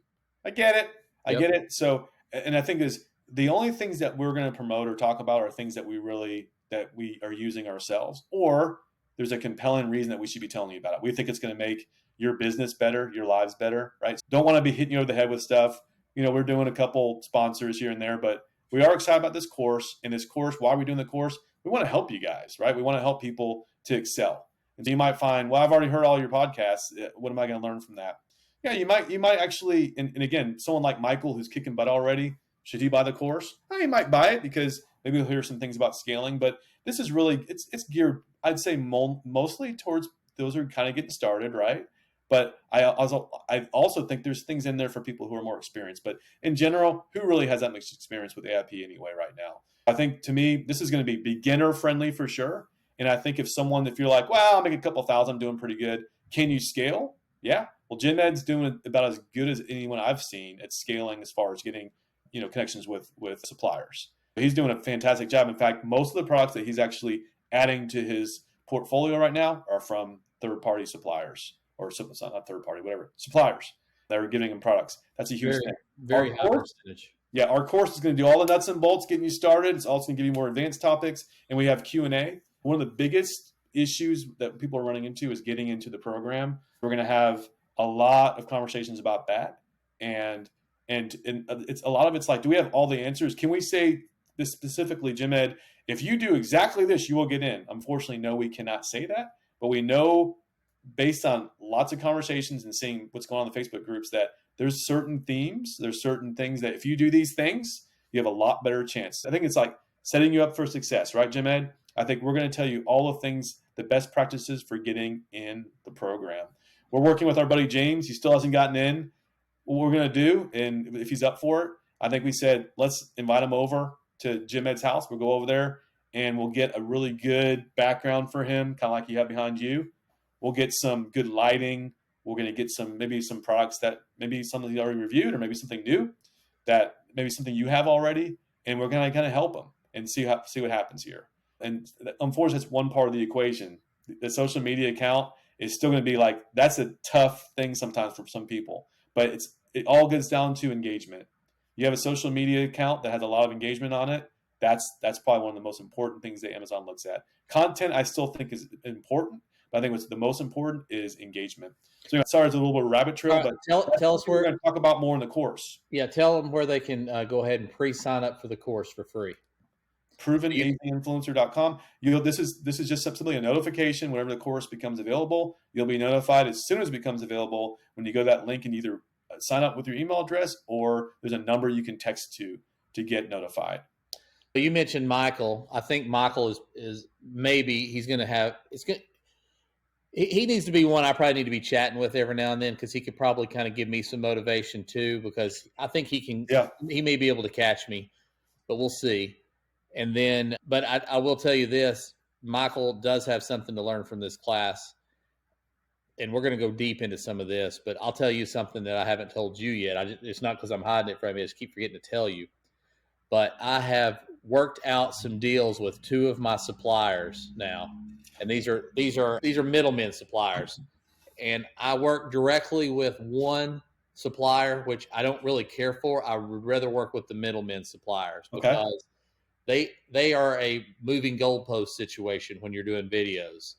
I get it. I get it. So, and I think is the only things that we're going to promote or talk about are things that we are using ourselves, or there's a compelling reason that we should be telling you about it. We think it's going to make your business better, your lives better, right? Don't want to be hitting you over the head with stuff. We're doing a couple sponsors here and there, but we are excited about this course. And this course, why are we doing the course? We want to help you guys, right? We want to help people to excel. And so you might find, well, I've already heard all your podcasts. What am I going to learn from that? Yeah, you might actually, and again, someone like Michael who's kicking butt already, should he buy the course? He might buy it because maybe he'll hear some things about scaling. But this is really, it's geared, I'd say, mostly towards those who are kind of getting started, right? But I also think there's things in there for people who are more experienced. But in general, who really has that much experience with AIP anyway right now? I think, to me, this is going to be beginner friendly for sure. And I think if you're like, well, I'll make a couple thousand, I'm doing pretty good. Can you scale? Yeah. Well, Jim Ed's doing about as good as anyone I've seen at scaling as far as getting, connections with suppliers. He's doing a fantastic job. In fact, most of the products that he's actually adding to his portfolio right now are from third-party suppliers, or not third-party, whatever, suppliers that are giving him products. That's a huge thing.
Very high percentage.
Yeah, our course is going to do all the nuts and bolts, getting you started. It's also going to give you more advanced topics, and we have Q&A. One of the biggest issues that people are running into is getting into the program. We're going to have a lot of conversations about that, and it's a lot of it's like, do we have all the answers? Can we say this specifically, Jim Ed, if you do exactly this, you will get in? Unfortunately, no, we cannot say that, but we know based on lots of conversations and seeing what's going on in the Facebook groups that there's certain themes, there's certain things that if you do these things, you have a lot better chance. I think it's like setting you up for success, right, Jim Ed? I think we're going to tell you all the things, the best practices for getting in the program. We're working with our buddy James. He still hasn't gotten in. What we're going to do, and if he's up for it, I think we said, let's invite him over to Jim Ed's house. We'll go over there and we'll get a really good background for him, kind of like you have behind you. We'll get some good lighting. We're going to get maybe some products that maybe something he already reviewed, or maybe something new that maybe something you have already. And we're going to kind of help him and see what happens here. And unfortunately, that's one part of the equation. The social media account is still going to be like, that's a tough thing sometimes for some people, but it all gets down to engagement. You have a social media account that has a lot of engagement on it. That's probably one of the most important things that Amazon looks at. Content, I still think, is important, but I think what's the most important is engagement. So sorry, it's a little bit of a rabbit trail, but
tell us where
we're going to talk about more in the course.
Yeah, tell them where they can go ahead and pre-sign up for the course for free.
ProvenAZinfluencer.com. This is just simply a notification whenever the course becomes available. You'll be notified as soon as it becomes available when you go to that link and either sign up with your email address, or there's a number you can text to get notified.
You mentioned Michael. I think Michael is maybe he's going to have he needs to be one I probably need to be chatting with every now and then, because he could probably kind of give me some motivation too, because I think he can. Yeah. He may be able to catch me, but we'll see. And then, but I will tell you this: Michael does have something to learn from this class, and we're going to go deep into some of this. But I'll tell you something that I haven't told you yet. It's not because I'm hiding it from you. I just keep forgetting to tell you. But I have worked out some deals with two of my suppliers now, and these are middlemen suppliers. And I work directly with one supplier, which I don't really care for. I would rather work with the middlemen suppliers, because they are a moving goalpost situation when you're doing videos.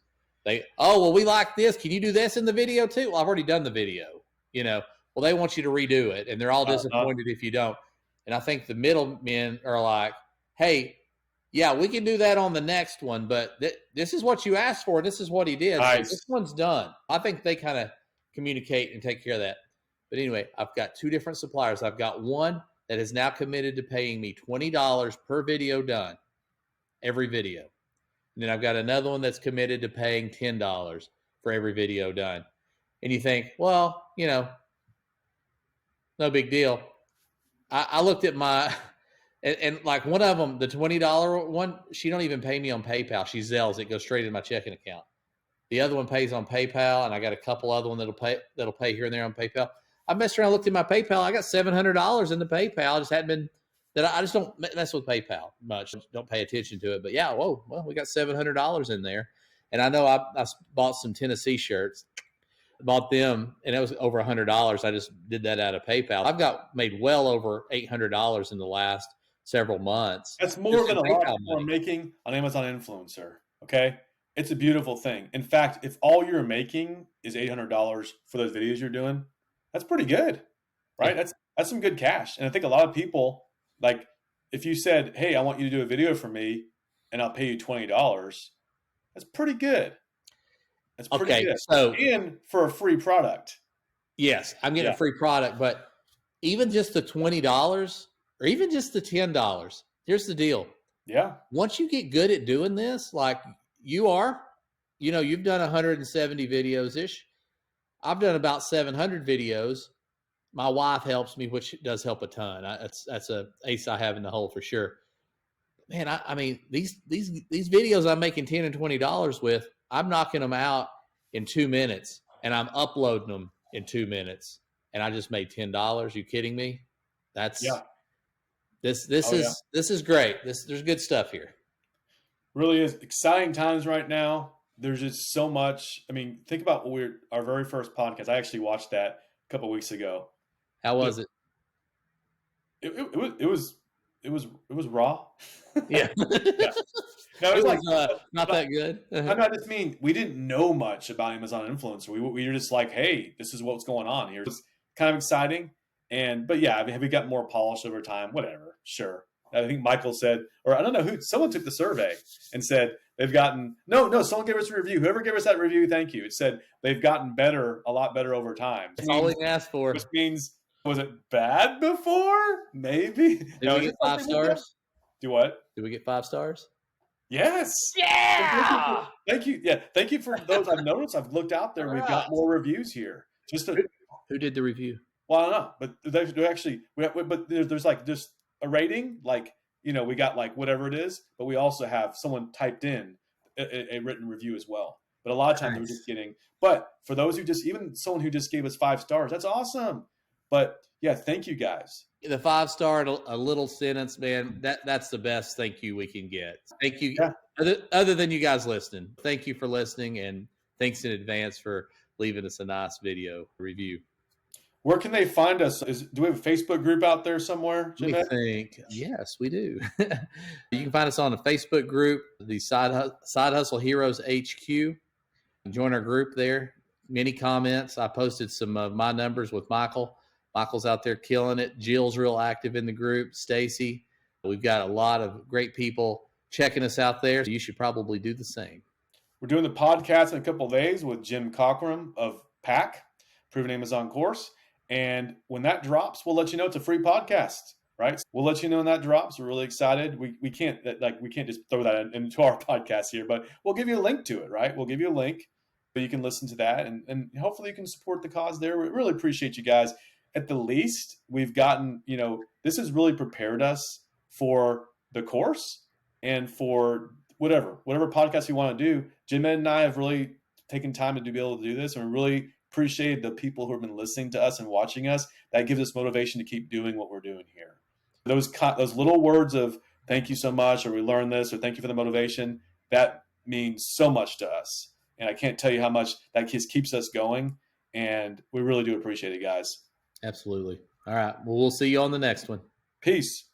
Well, we like this. Can you do this in the video too? Well, I've already done the video. Well, they want you to redo it, and they're all disappointed if you don't. And I think the middlemen are like, hey, yeah, we can do that on the next one, but this is what you asked for, and this is what he did. Nice. So this one's done. I think they kind of communicate and take care of that. But anyway, I've got two different suppliers. I've got one that is now committed to paying me $20 per video done, every video. And then I've got another one that's committed to paying $10 for every video done. And you think, well, no big deal. I looked at And like one of them, the $20 one, she don't even pay me on PayPal. She Zells it, goes straight in my checking account. The other one pays on PayPal, and I got a couple other one that'll pay here and there on PayPal. I messed around, looked at my PayPal. I got $700 in the PayPal. I just hadn't been that. I just don't mess with PayPal much. Don't pay attention to it. But yeah, well, we got $700 in there, and I know I bought some Tennessee shirts. Bought them, and it was over $100. I just did that out of PayPal. I've got made well over $800 in the last several months.
That's more than a lot of people are making on Amazon Influencer. Okay, it's a beautiful thing. In fact, if all you're making is $800 for those videos you're doing, that's pretty good, right? Yeah. That's some good cash. And I think a lot of people, like, if you said, "Hey, I want you to do a video for me, and I'll pay you $20," that's pretty good. That's pretty good. So, and for a free product.
Yes, I'm getting a free product, but even just the $20 or even just the $10, here's the deal.
Yeah.
Once you get good at doing this, like you are, you've done 170 videos-ish. I've done about 700 videos. My wife helps me, which does help a ton. That's a ace I have in the hole for sure. Man, I mean, these videos I'm making $10 and $20 with, I'm knocking them out in 2 minutes, and I'm uploading them in 2 minutes, and I just made $10. You kidding me? That's this is great. There's good stuff here.
Really is exciting times right now. There's just so much. I mean, think about our very first podcast. I actually watched that a couple of weeks ago.
How was it?
It was raw.
Yeah.
Yeah. No,
it was not that good.
I just mean we didn't know much about Amazon Influencer. We were just like, hey, this is what's going on here. It's kind of exciting. But yeah, I mean, have we got more polished over time? Whatever. Sure. I think Michael said, or I don't know someone took the survey and said they've gotten, no, someone gave us a review. Whoever gave us that review, thank you. It said they've gotten better, a lot better over time.
That's all we can ask for.
Which means, was it bad before? Maybe.
Did we get 5 stars?
Do what?
Did we get 5 stars?
Yes.
Yeah.
Thank you. Yeah. Thank you for those. I've noticed. I've looked out there. We've got more reviews here.
Who did the review?
Well, I don't know, but they actually. But there's like just a rating. Like, we got like whatever it is, but we also have someone typed in a written review as well. But a lot of times we're just getting. But for those who even someone who just gave us 5 stars, that's awesome. But yeah, thank you guys.
The 5-star, a little sentence, man. That's the best thank you we can get. Thank you. Yeah. Other than you guys listening, thank you for listening, and thanks in advance for leaving us a nice video review.
Where can they find us? Do we have a Facebook group out there somewhere, Jim?
I think yes, we do. You can find us on a Facebook group, the Side Hustle Heroes HQ. Join our group there. Many comments. I posted some of my numbers with Michael. Michael's out there killing it. Jill's real active in the group. Stacy. We've got a lot of great people checking us out there. So you should probably do the same.
We're doing the podcast in a couple of days with Jim Cockrum of PAC, Proven Amazon Course. And when that drops, we'll let you know it's a free podcast, right? We'll let you know when that drops. We're really excited. We can't just throw that into our podcast here, but we'll give you a link to it, right? We'll give you a link so you can listen to that, and hopefully you can support the cause there. We really appreciate you guys. At the least, we've gotten, this has really prepared us for the course and for whatever podcast you want to do. Jim and I have really taken time to be able to do this, and we really appreciate the people who have been listening to us and watching us. That gives us motivation to keep doing what we're doing here. Those little words of thank you so much, or we learned this, or thank you for the motivation, that means so much to us. And I can't tell you how much that keeps us going. And we really do appreciate it, guys.
Absolutely. All right. Well, we'll see you on the next one.
Peace.